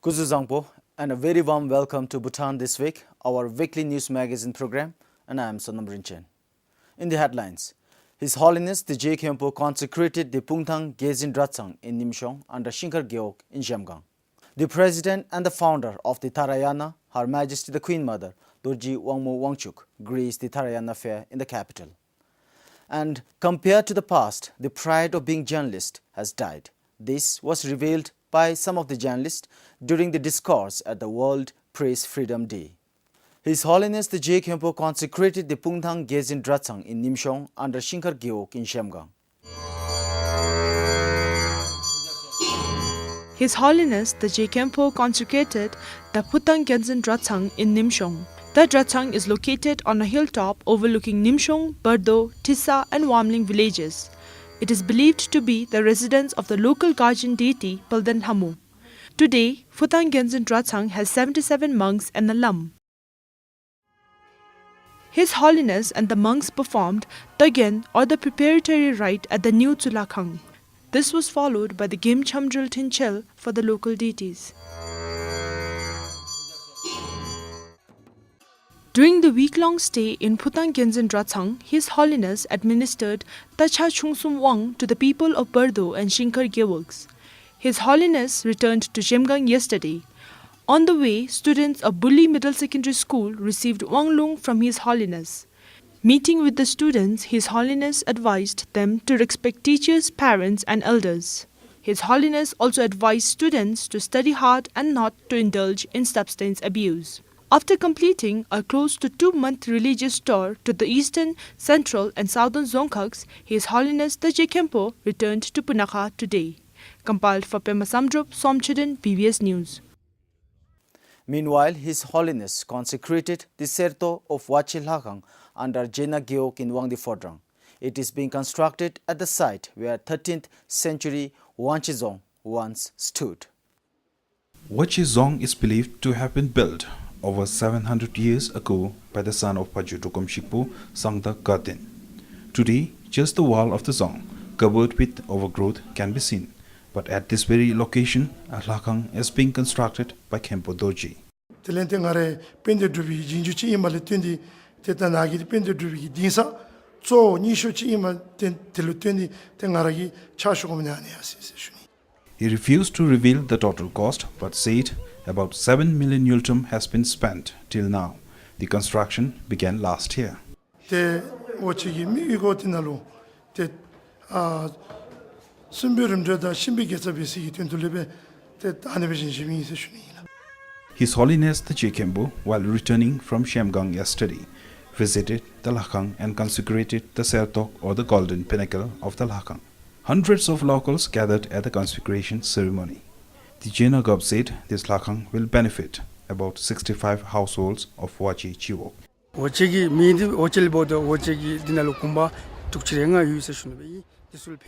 Kuzu Zangpo, and a very warm welcome to Bhutan This Week, our weekly news magazine program, and I am Sonam Rinchen. In the headlines, His Holiness the J. Khenpo consecrated the Pungthang Gezin Dratsang in Nimshong under Shinkar Gyeok in Jamgang. The President and the founder of the Tarayana, Her Majesty the Queen Mother, Dorji Wangmo Wangchuk, graced the Tarayana fair in the capital. And compared to the past, the pride of being journalist has died. This was revealed by some of the journalists during the discourse at the World Press Freedom Day. His Holiness the J. Khenpo consecrated the Pungthang Gezin Dratsang in Nimshong under Shinkar Gyeok in Shemgang. His Holiness the J. Khenpo consecrated the Pungthang Gezin Dratsang in Nimshong. The Dratsang is located on a hilltop overlooking Nimshong, Bardo, Tissa and Wamling villages. It is believed to be the residence of the local guardian deity Paldan Hamu. Today, Pungthang Gezin Dratsang has 77 monks and a lum. His Holiness and the monks performed Tagyen or the preparatory rite at the new Tsulakang. This was followed by the Gim Chamdril Tinchel for the local deities. During the week-long stay in Pungthang Gezin Dratsang, His Holiness administered Tacha Chungsum Wang to the people of Bardo and Shinkar Gyeok. His Holiness returned to Jemgang yesterday. On the way, students of Bulli Middle Secondary School received Wanglung from His Holiness. Meeting with the students, His Holiness advised them to respect teachers, parents and elders. His Holiness also advised students to study hard and not to indulge in substance abuse. After completing a close to 2-month religious tour to the eastern, central and southern Dzongkhags, His Holiness the J. Khenpo returned to Punakha today. Compiled for Pema Samdrup, Somchiden, PBS News. Meanwhile, His Holiness consecrated the Serto of Wachilhakang under Jena Gyeok in Wangdue Phodrang. It is being constructed at the site where 13th century Wanchizong once stood. Wachizong is believed to have been built over 700 years ago by the son of Pajutukum Shikpo, Sangda Gatin. Today, just the wall of the Zong, covered with overgrowth, can be seen. But at this very location, a lakang is being constructed by Khenpo Dorji. He refused to reveal the total cost, but said about 7 million yultum has been spent till now. The construction began last year. His Holiness the J. Khenpo, while returning from Shemgang yesterday, visited the Lakang and consecrated the Sertok or the golden pinnacle of the Lakang. Hundreds of locals gathered at the consecration ceremony. The Jena Gov said this Lakang will benefit about 65 households of Wachi Chiwok.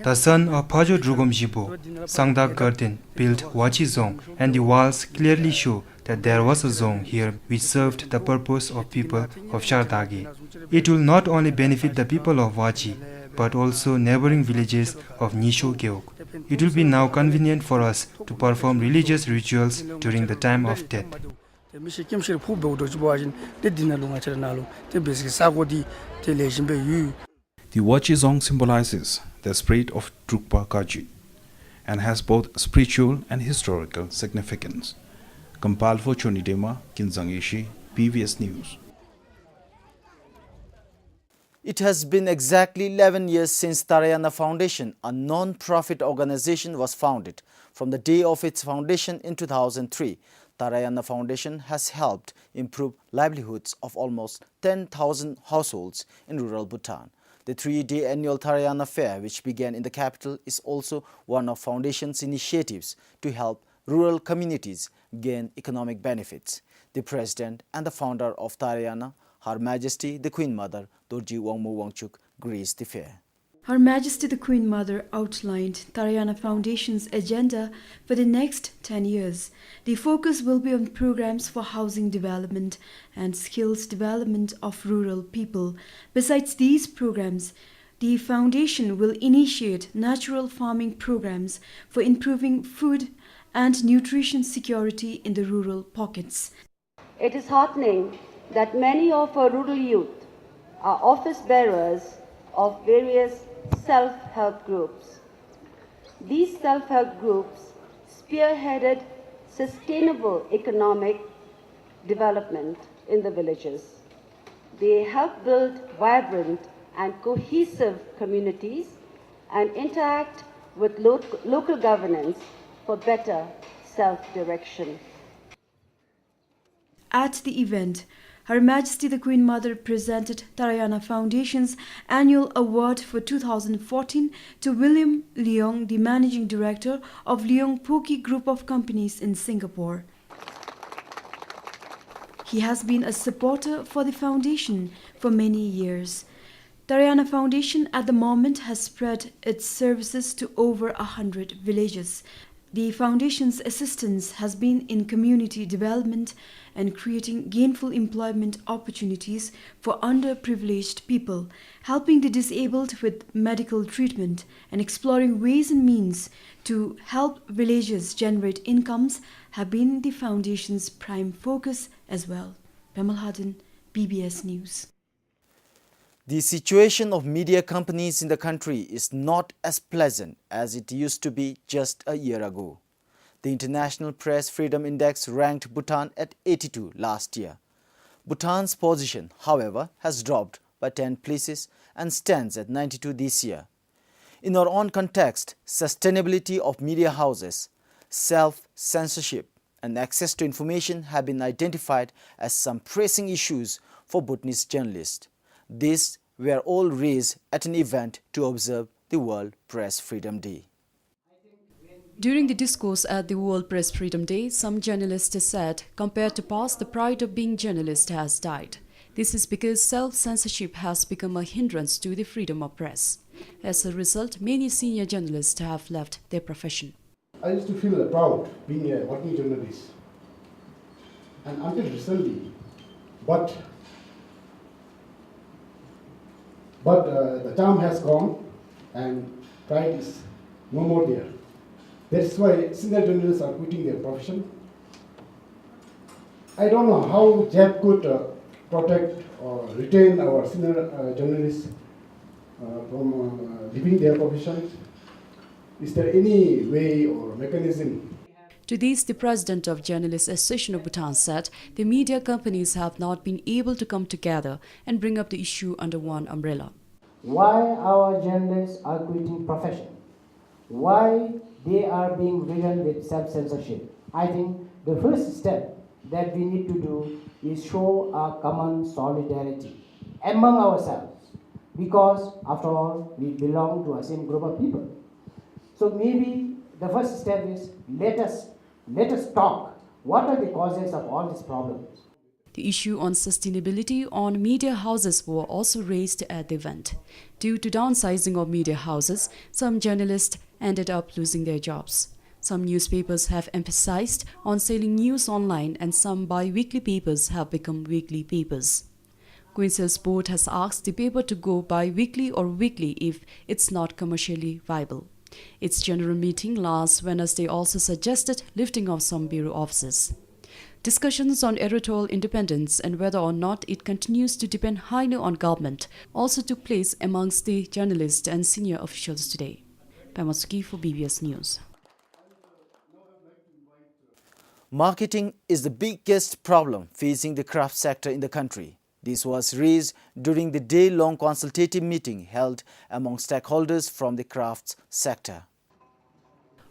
The son of Pajo Drugom Jibo, Sangda Garden, built Wachi Zong, and the walls clearly show that there was a zong here which served the purpose of people of Shardagi. It will not only benefit the people of Wachi, but also neighboring villages of Nisho Gyeok. It will be now convenient for us to perform religious rituals during the time of death. The Wachizong symbolizes the spirit of Drukpa Kaji and has both spiritual and historical significance. Compiled for Chonidema, Kinzangishi, PBS News. It has been exactly 11 years since Tarayana Foundation, a non-profit organization, was founded. From the day of its foundation in 2003, Tarayana Foundation has helped improve livelihoods of almost 10,000 households in rural Bhutan. The 3-day annual Tarayana Fair, which began in the capital, is also one of Foundation's initiatives to help rural communities gain economic benefits. The president and the founder of Tarayana, Her Majesty the Queen Mother, Dorji Wangmo Wangchuk, graced the fair. Her Majesty the Queen Mother outlined Tarayana Foundation's agenda for the next 10 years. The focus will be on programs for housing development and skills development of rural people. Besides these programs, the Foundation will initiate natural farming programs for improving food and nutrition security in the rural pockets. It is heartening that many of our rural youth are office bearers of various self-help groups. These self-help groups spearheaded sustainable economic development in the villages. They help build vibrant and cohesive communities and interact with local governance for better self-direction. At the event, Her Majesty the Queen Mother presented Tarayana Foundation's annual award for 2014 to William Leong, the Managing Director of Leong Phoki Group of Companies in Singapore. He has been a supporter for the foundation for many years. Tarayana Foundation at the moment has spread its services to over 100 villages. The foundation's assistance has been in community development and creating gainful employment opportunities for underprivileged people, helping the disabled with medical treatment, and exploring ways and means to help villages generate incomes have been the foundation's prime focus as well. Pemal Hadan, BBS News. The situation of media companies in the country is not as pleasant as it used to be just a year ago. The International Press Freedom Index ranked Bhutan at 82 last year. Bhutan's position, however, has dropped by 10 places and stands at 92 this year. In our own context, sustainability of media houses, self-censorship and access to information have been identified as some pressing issues for Bhutanese journalists. These were all raised at an event to observe the World Press Freedom Day. During the discourse at the World Press Freedom Day, some journalists said, compared to past, the pride of being journalist has died. This is because self-censorship has become a hindrance to the freedom of press. As a result, many senior journalists have left their profession. I used to feel proud being a working journalist. And until recently, but the time has gone and pride is no more there. That's why senior journalists are quitting their profession. I don't know how JAP could protect or retain our senior journalists from leaving their professions. Is there any way or mechanism? To this, the president of Journalists Association of Bhutan said the media companies have not been able to come together and bring up the issue under one umbrella. Why our journalists are quitting profession? Why they are being ridden with self-censorship? I think the first step that we need to do is show a common solidarity among ourselves, because after all we belong to a same group of people. So maybe the first step is let us talk. What are the causes of all these problems? The issue on sustainability on media houses were also raised at the event. Due to downsizing of media houses, some journalists ended up losing their jobs. Some newspapers have emphasized on selling news online, and some bi-weekly papers have become weekly papers. Queen Sales Board has asked the paper to go bi-weekly or weekly if it's not commercially viable. Its general meeting last Wednesday also suggested lifting of some bureau offices. Discussions on editorial independence and whether or not it continues to depend highly on government also took place amongst the journalists and senior officials today. Pamasuki for BBS News. Marketing is the biggest problem facing the craft sector in the country. This was raised during the day-long consultative meeting held among stakeholders from the crafts sector.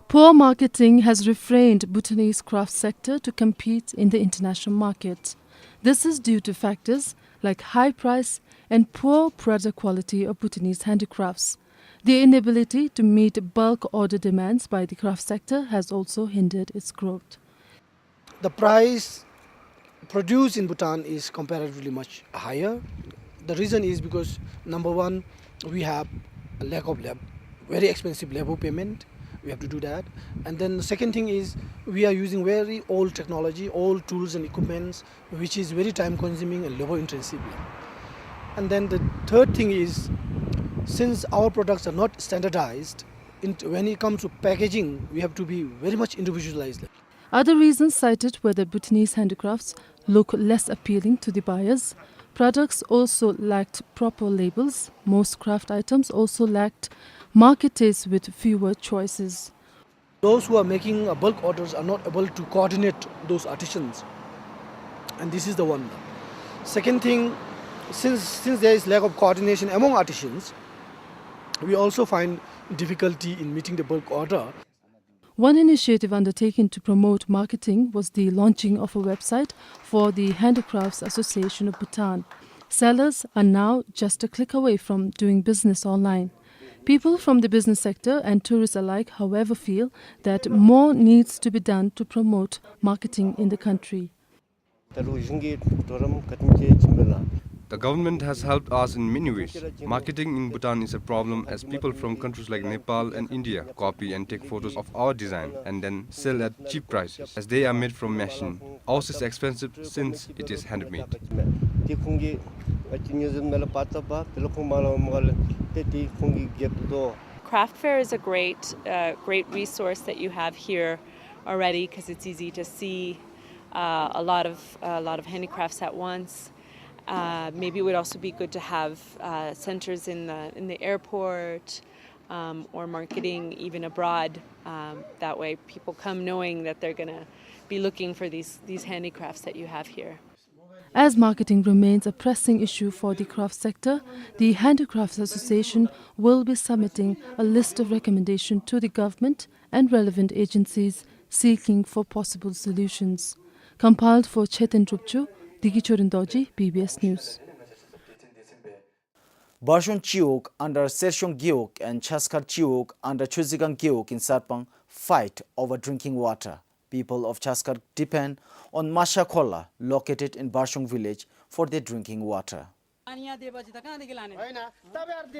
Poor marketing has refrained Bhutanese craft sector to compete in the international market. This is due to factors like high price and poor product quality of Bhutanese handicrafts. The inability to meet bulk order demands by the craft sector has also hindered its growth. The price produced in Bhutan is comparatively much higher. The reason is because, number one, we have a lack of very expensive labor payment. We have to do that. And then the second thing is we are using very old technology, old tools and equipments, which is very time consuming and labor intensive. And then the third thing is, since our products are not standardized, when it comes to packaging, we have to be very much individualized. Other reasons cited were that Bhutanese handicrafts look less appealing to the buyers. Products also lacked proper labels. Most craft items also lacked marketers with fewer choices. Those who are making bulk orders are not able to coordinate those artisans, and this is the one. Second thing, since there is lack of coordination among artisans, we also find difficulty in meeting the bulk order. One initiative undertaken to promote marketing was the launching of a website for the Handicrafts Association of Bhutan. Sellers are now just a click away from doing business online. People from the business sector and tourists alike, however, feel that more needs to be done to promote marketing in the country. The government has helped us in many ways. Marketing in Bhutan is a problem as people from countries like Nepal and India copy and take photos of our design and then sell at cheap prices as they are made from machine. Ours is expensive since it is handmade. Craft fair is a great resource that you have here already because it's easy to see a lot of handicrafts at once. Maybe it would also be good to have centers in the airport or marketing even abroad. That way people come knowing that they're going to be looking for these handicrafts that you have here. As marketing remains a pressing issue for the craft sector, the Handicrafts Association will be submitting a list of recommendations to the government and relevant agencies seeking for possible solutions. Compiled for Chetan Rupchu, Digi Chorindoji, PBS News. Barshon Chiok under Sershong Giok and Chaskar Chiok under Chuzigang Giok in Sarpang fight over drinking water. People of Chaskar depend on Masha Khola, located in Barshong village, for their drinking water.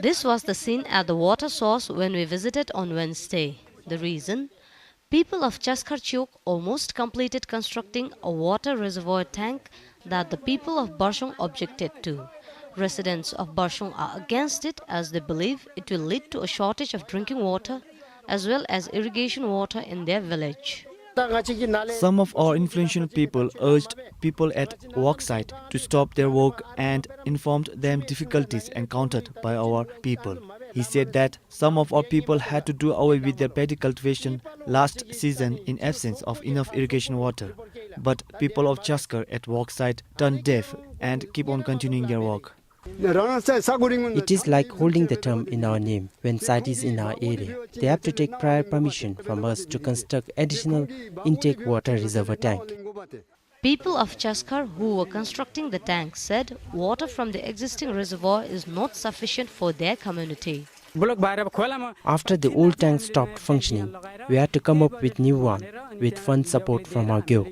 This was the scene at the water source when we visited on Wednesday. The reason? People of Chaskar Chiok almost completed constructing a water reservoir tank that the people of Barshong objected to. Residents of Barshong are against it as they believe it will lead to a shortage of drinking water as well as irrigation water in their village. Some of our influential people urged people at worksite to stop their work and informed them difficulties encountered by our people. He said that some of our people had to do away with their paddy cultivation last season in absence of enough irrigation water. But people of Chaskar at worksite turned deaf and keep on continuing their work. It is like holding the term in our name when site is in our area. They have to take prior permission from us to construct additional intake water reservoir tank. People of Chaskar who were constructing the tank said water from the existing reservoir is not sufficient for their community. After the old tank stopped functioning, we had to come up with new one with fund support from our GIO.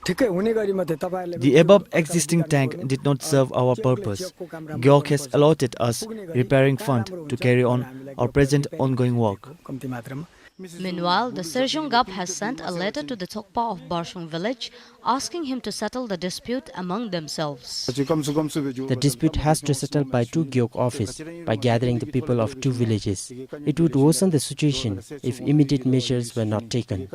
The above existing tank did not serve our purpose. GIOC has allotted us repairing fund to carry on our present ongoing work. Meanwhile, the Serjong Gap has sent a letter to the Tokpa of Barshong village asking him to settle the dispute among themselves. The dispute has to settle by two GIOC office by gathering the people of two villages. It would worsen the situation if immediate measures were not taken.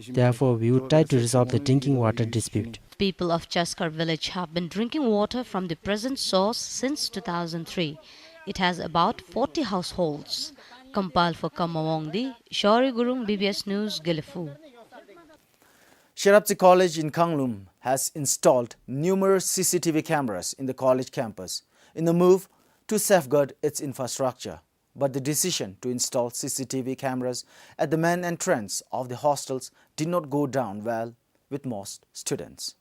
Therefore, we would try to resolve the drinking water dispute. People of Chaskar village have been drinking water from the present source since 2003. It has about 40 households. Compiled for Wangdue, Shori Gurung, BBS News, Gilifu. Sherapchi College in Kanglum has installed numerous CCTV cameras in the college campus in a move to safeguard its infrastructure. But the decision to install CCTV cameras at the main entrance of the hostels did not go down well with most students.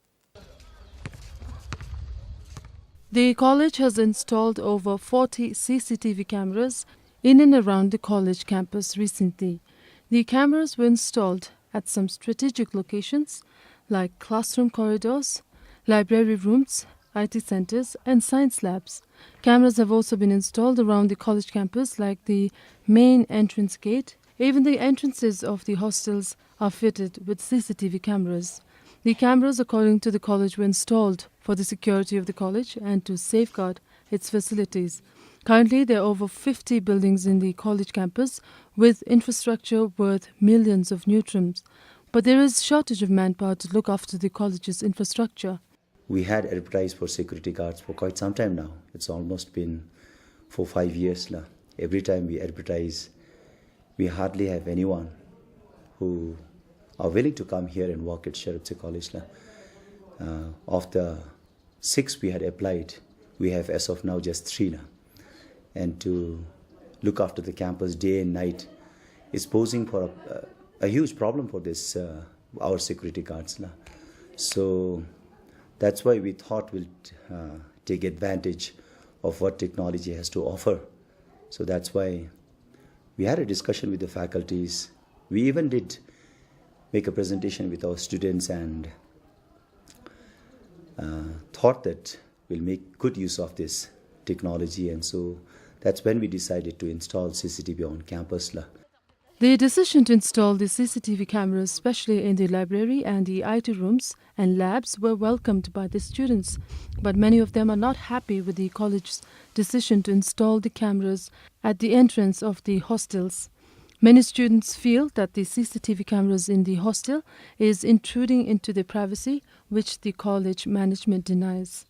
The college has installed over 40 CCTV cameras in and around the college campus recently. The cameras were installed at some strategic locations like classroom corridors, library rooms, IT centers, and science labs. Cameras have also been installed around the college campus like the main entrance gate. Even the entrances of the hostels are fitted with CCTV cameras. The cameras, according to the college, were installed for the security of the college and to safeguard its facilities. Currently, there are over 50 buildings in the college campus with infrastructure worth millions of nutrums. But there is shortage of manpower to look after the college's infrastructure. We had advertised for security guards for quite some time now. It's almost been 4-5 years now. Every time we advertise, we hardly have anyone who are willing to come here and work at Sharapsi College now. Of the 6 we had applied, we have as of now just 3 now. And to look after the campus day and night is posing for a huge problem for this our security guards now. So that's why we thought we'll take advantage of what technology has to offer. So that's why we had a discussion with the faculties. We even did make a presentation with our students and thought that we'll make good use of this technology, and so that's when we decided to install CCTV on campus. The decision to install the CCTV cameras, especially in the library and the IT rooms and labs, were welcomed by the students. But many of them are not happy with the college's decision to install the cameras at the entrance of the hostels. Many students feel that the CCTV cameras in the hostel is intruding into their privacy, which the college management denies.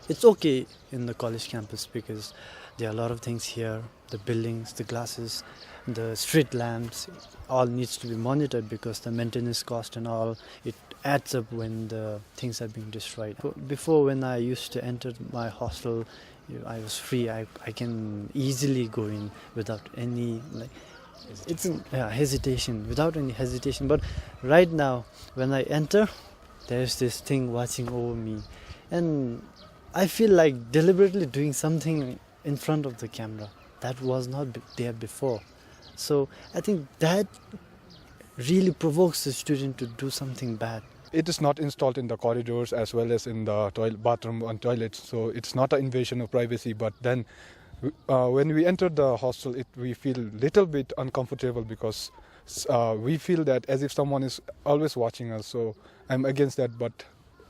It's okay in the college campus because there are a lot of things here, the buildings, the glasses, the street lamps, all needs to be monitored because the maintenance cost and all, it adds up when the things are being destroyed. Before, when I used to enter my hostel, I was free. I can easily go in without any hesitation, without any hesitation. But right now, when I enter, there's this thing watching over me, and I feel like deliberately doing something in front of the camera that was not there before. So I think that really provokes the student to do something bad. It is not installed in the corridors as well as in the bathroom and toilets, so it's not an invasion of privacy. But then when we enter the hostel, we feel a little bit uncomfortable because we feel that as if someone is always watching us. So I'm against that, but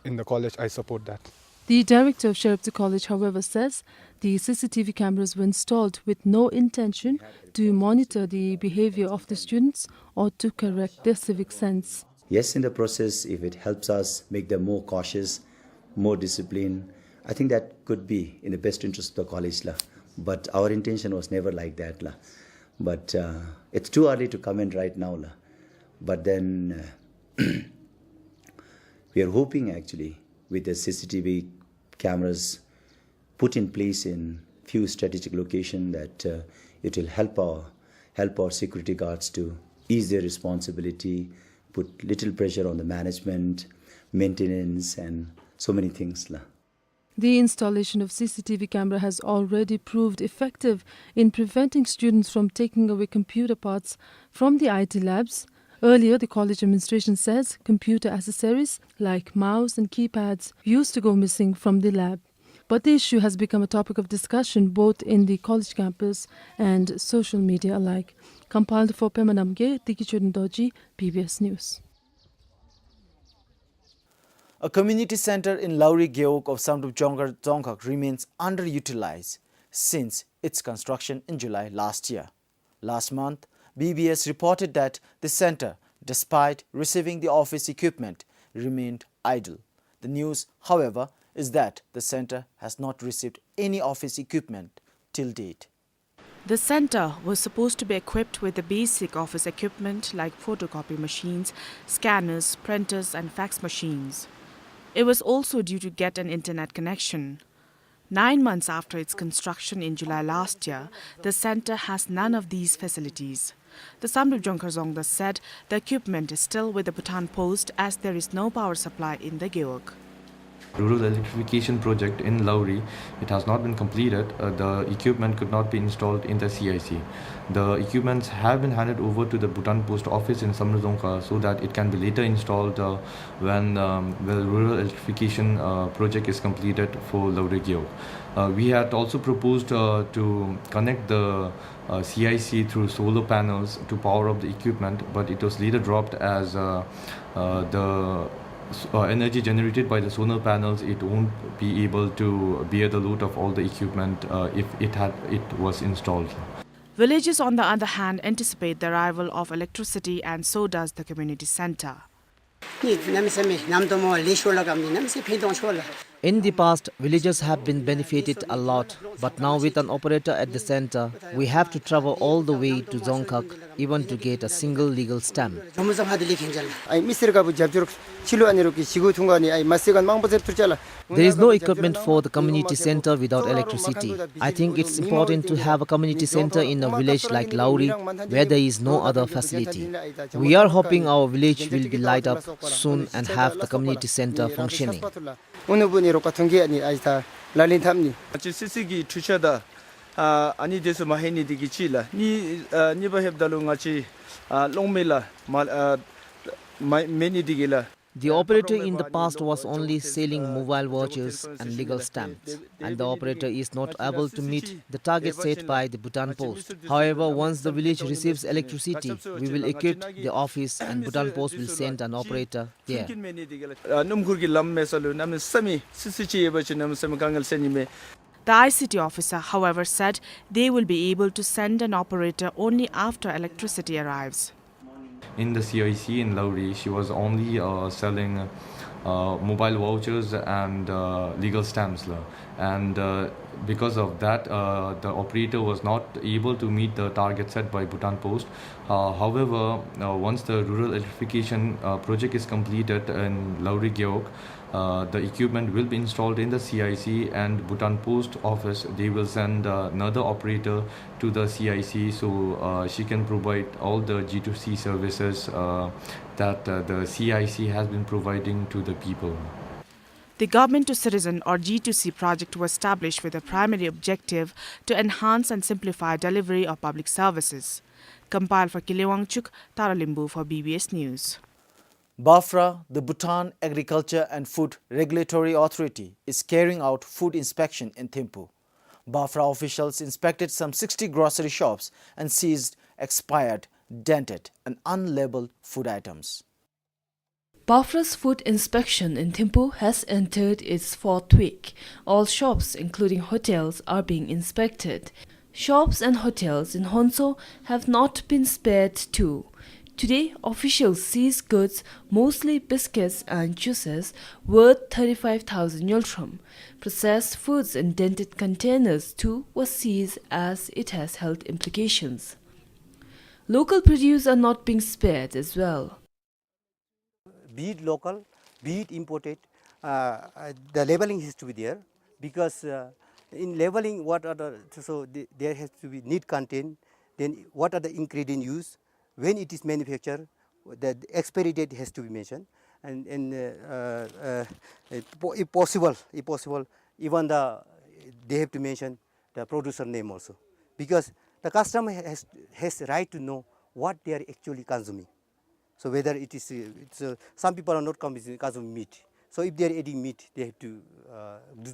in the college I support that. The director of Sharapsi College, however, says the CCTV cameras were installed with no intention to monitor the behavior of the students or to correct their civic sense. Yes, in the process, if it helps us make them more cautious, more disciplined, I think that could be in the best interest of the college. But our intention was never like that. But it's too early to comment right now. But then we are hoping actually with the CCTV cameras put in place in few strategic locations that it will help our security guards to ease their responsibility, put little pressure on the management, maintenance, and so many things. The installation of CCTV camera has already proved effective in preventing students from taking away computer parts from the IT labs. Earlier, the college administration says computer accessories like mouse and keypads used to go missing from the lab. But the issue has become a topic of discussion both in the college campus and social media alike. Compiled for Pemanamge, Tikichodin Doji, PBS News. A community center in Lauri Geok of Samdup Jongkak remains underutilized since its construction in July last year. Last month, BBS reported that the center, despite receiving the office equipment, remained idle. The news, however, is that the center has not received any office equipment till date. The center was supposed to be equipped with the basic office equipment like photocopy machines, scanners, printers and fax machines. It was also due to get an internet connection. 9 months after its construction in July last year, the center has none of these facilities. The Samdup Jongkar Zongda said the equipment is still with the Bhutan Post as there is no power supply in the Geok. Rural electrification project in Lauri, it has not been completed. The equipment could not be installed in the CIC. The equipments have been handed over to the Bhutan Post office in Samdudongka so that it can be later installed when the rural electrification project is completed for Lauri Geok. We had also proposed to connect the CIC through solar panels to power up the equipment, but it was later dropped as the energy generated by the solar panels, it won't be able to bear the load of all the equipment if it was installed. Villagers, on the other hand, anticipate the arrival of electricity, and so does the community center. In the past, villagers have been benefited a lot, but now with an operator at the center, we have to travel all the way to Zongkak even to get a single legal stamp. There is no equipment for the community center without electricity. I think it's important to have a community center in a village like Lauri where there is no other facility. We are hoping our village will be light up soon and have the community center functioning. The operator in the past was only selling mobile watches and legal stamps, and the operator is not able to meet the target set by the Bhutan Post. However, once the village receives electricity, we will equip the office and Bhutan Post will send an operator there. The ICT officer, however, said they will be able to send an operator only after electricity arrives. In the CIC in Lauri, she was only selling mobile vouchers and legal stamps. And because of that, the operator was not able to meet the target set by Bhutan Post. However, once the rural electrification project is completed in Lauri Gyeok, the equipment will be installed in the CIC, and Bhutan Post office, they will send another operator to the CIC so she can provide all the G2C services that the CIC has been providing to the people. The Government to Citizen or G2C project was established with a primary objective to enhance and simplify delivery of public services. Compiled for Kilewangchuk, Taralimbu for BBS News. BAFRA, the Bhutan Agriculture and Food Regulatory Authority, is carrying out food inspection in Thimphu. BAFRA officials inspected some 60 grocery shops and seized expired, dented and unlabeled food items. BAFRA's food inspection in Thimphu has entered its fourth week. All shops, including hotels, are being inspected. Shops and hotels in Honso have not been spared too. Today, officials seized goods, mostly biscuits and juices, worth 35,000 yoltrum. Processed foods in dented containers too was seized as it has health implications. Local produce are not being spared as well. Be it local, be it imported, the labeling has to be there, because in labeling there has to be need content, then what are the ingredients used, when it is manufactured, the expiry date has to be mentioned, and if possible, even they have to mention the producer name also, because the customer has the right to know what they are actually consuming. So whether it is, some people are not consuming meat. So if they are eating meat, they have to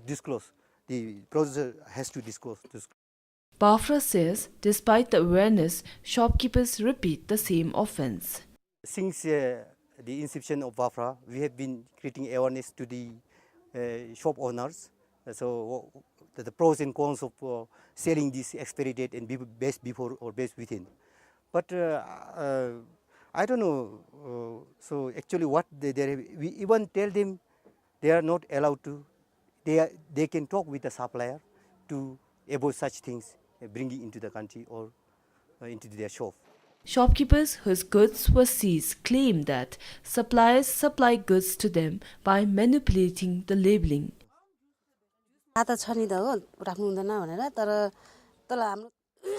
disclose. The producer has to disclose. BAFRA says, despite the awareness, shopkeepers repeat the same offense. Since the inception of BAFRA, we have been creating awareness to the shop owners. The pros and cons of selling this expiry date and best before or best within. But I don't know. So actually, what we even tell them they are not allowed to. They can talk with the supplier to avoid such things bringing into the country or into their shop. Shopkeepers whose goods were seized claim that suppliers supply goods to them by manipulating the labeling.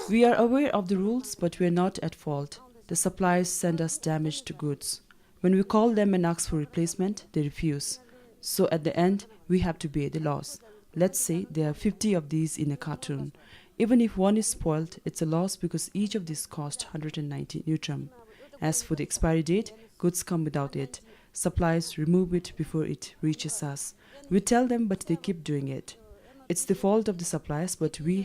We are aware of the rules, but we are not at fault. The suppliers send us damaged goods. When we call them and ask for replacement, they refuse. So at the end, we have to bear the loss. Let's say there are 50 of these in a carton. Even if one is spoiled, it's a loss because each of these cost 190 yoltrum. As for the expiry date, goods come without it. Suppliers remove it before it reaches us. We tell them, but they keep doing it. It's the fault of the suppliers, but we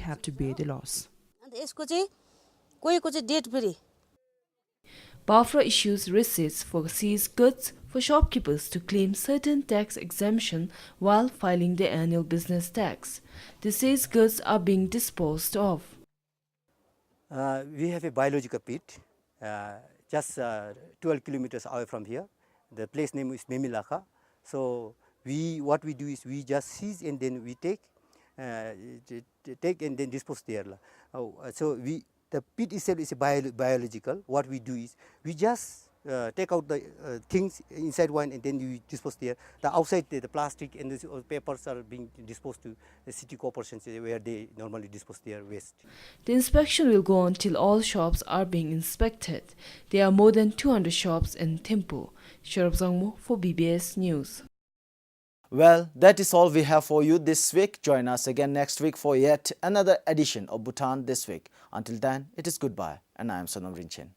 Bafra issues receipts for seized goods for shopkeepers to claim certain tax exemption while filing their annual business tax. The seized goods are being disposed of. We have a biological pit just 12 kilometers away from here. The place name is Memilaka. So what we do is we just seize and then we take and then dispose there. So the pit itself is a biological. What we do is we just take out the things inside one and then we dispose there. The outside the plastic and the papers are being disposed to the city corporations where they normally dispose their waste. The inspection will go on till all shops are being inspected. There are more than 200 shops in Thimphu. Sharab Zangmo for BBS News. Well, that is all we have for you this week. Join us again next week for yet another edition of Bhutan This Week. Until then, it is goodbye, and I am Sonam Rinchen.